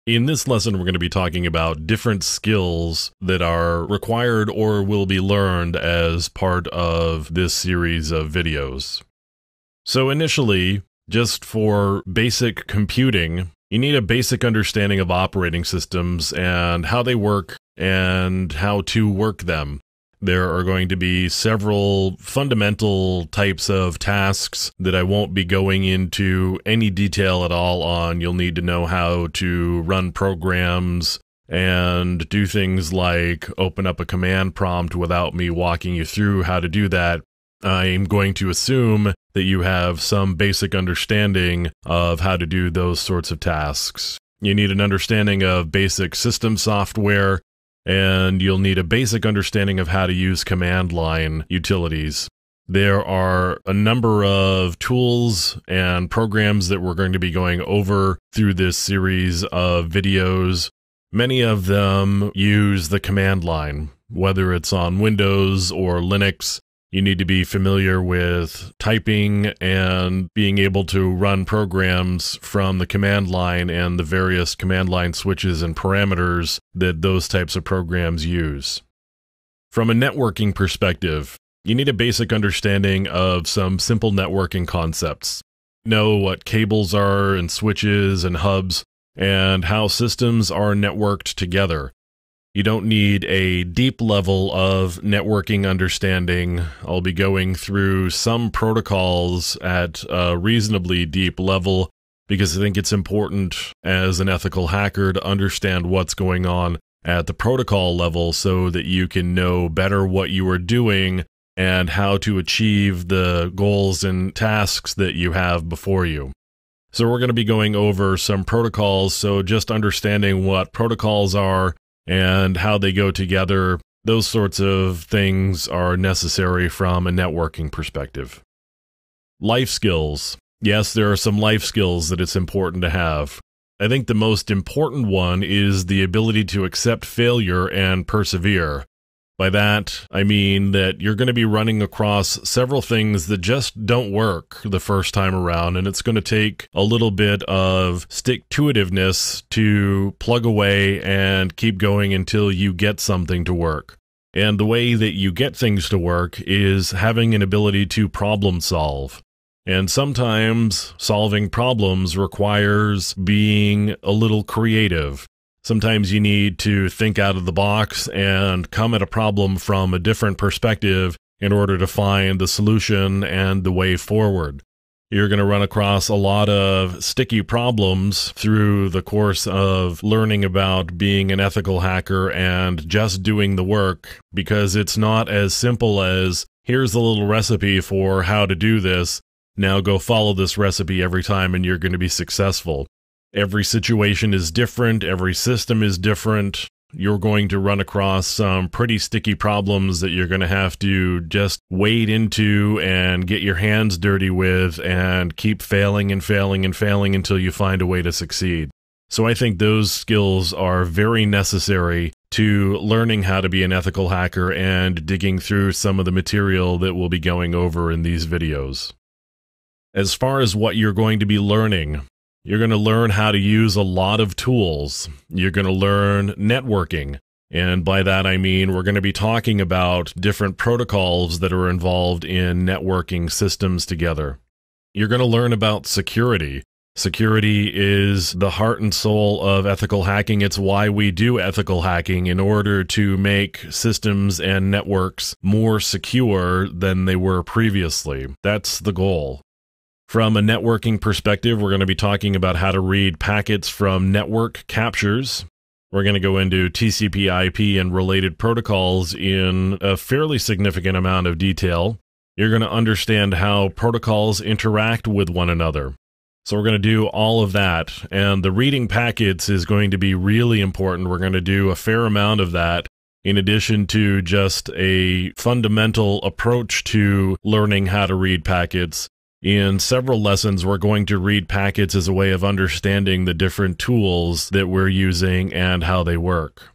In this lesson, we're going to be talking about different skills that are required or will be learned as part of this series of videos. So initially, just for basic computing, you need a basic understanding of operating systems and how they work and how to work them. There are going to be several fundamental types of tasks that I won't be going into any detail at all on. You'll need to know how to run programs and do things like open up a command prompt without me walking you through how to do that. I'm going to assume that you have some basic understanding of how to do those sorts of tasks. You need an understanding of basic system software, and you'll need a basic understanding of how to use command line utilities. There are a number of tools and programs that we're going to be going over through this series of videos. Many of them use the command line, whether it's on Windows or Linux. You need to be familiar with typing and being able to run programs from the command line and the various command line switches and parameters that those types of programs use. From a networking perspective, you need a basic understanding of some simple networking concepts. Know what cables are and switches and hubs and how systems are networked together. You don't need a deep level of networking understanding. I'll be going through some protocols at a reasonably deep level because I think it's important as an ethical hacker to understand what's going on at the protocol level so that you can know better what you are doing and how to achieve the goals and tasks that you have before you. So we're going to be going over some protocols, so just understanding what protocols are and how they go together, those sorts of things are necessary from a networking perspective. Life skills. Yes, there are some life skills that it's important to have. I think the most important one is the ability to accept failure and persevere. By that, I mean that you're going to be running across several things that just don't work the first time around, and it's going to take a little bit of stick-to-itiveness to plug away and keep going until you get something to work. And the way that you get things to work is having an ability to problem solve. And sometimes solving problems requires being a little creative. Sometimes you need to think out of the box and come at a problem from a different perspective in order to find the solution and the way forward. You're going to run across a lot of sticky problems through the course of learning about being an ethical hacker and just doing the work, because it's not as simple as, here's a little recipe for how to do this, now go follow this recipe every time and you're going to be successful. Every situation is different, every system is different. You're going to run across some pretty sticky problems that you're going to have to just wade into and get your hands dirty with and keep failing and failing and failing until you find a way to succeed. So I think those skills are very necessary to learning how to be an ethical hacker and digging through some of the material that we'll be going over in these videos. As far as what you're going to be learning, you're going to learn how to use a lot of tools. You're going to learn networking. And by that I mean we're going to be talking about different protocols that are involved in networking systems together. You're going to learn about security. Security is the heart and soul of ethical hacking. It's why we do ethical hacking, in order to make systems and networks more secure than they were previously. That's the goal. From a networking perspective, we're going to be talking about how to read packets from network captures. We're going to go into TCP/IP and related protocols in a fairly significant amount of detail. You're going to understand how protocols interact with one another. So we're going to do all of that, and the reading packets is going to be really important. We're going to do a fair amount of that, in addition to just a fundamental approach to learning how to read packets. In several lessons, we're going to read packets as a way of understanding the different tools that we're using and how they work.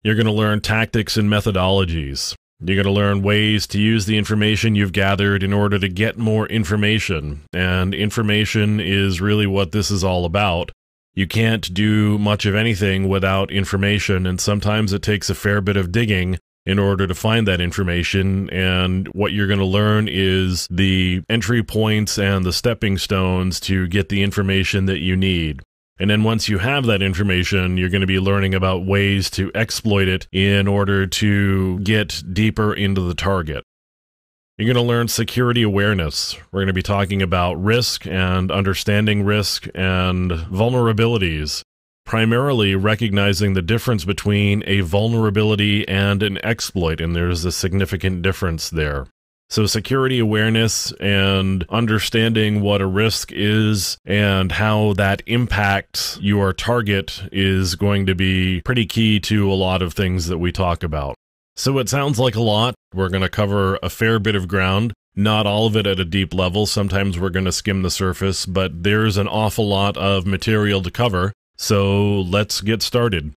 You're going to learn tactics and methodologies. You're going to learn ways to use the information you've gathered in order to get more information. And information is really what this is all about. You can't do much of anything without information, and sometimes it takes a fair bit of digging in order to find that information. And what you're going to learn is the entry points and the stepping stones to get the information that you need. And then once you have that information, you're going to be learning about ways to exploit it in order to get deeper into the target. You're going to learn security awareness. We're going to be talking about risk and understanding risk and vulnerabilities, primarily recognizing the difference between a vulnerability and an exploit, and there's a significant difference there. So security awareness and understanding what a risk is and how that impacts your target is going to be pretty key to a lot of things that we talk about. So it sounds like a lot. We're going to cover a fair bit of ground, not all of it at a deep level. Sometimes we're going to skim the surface, but there's an awful lot of material to cover. So let's get started.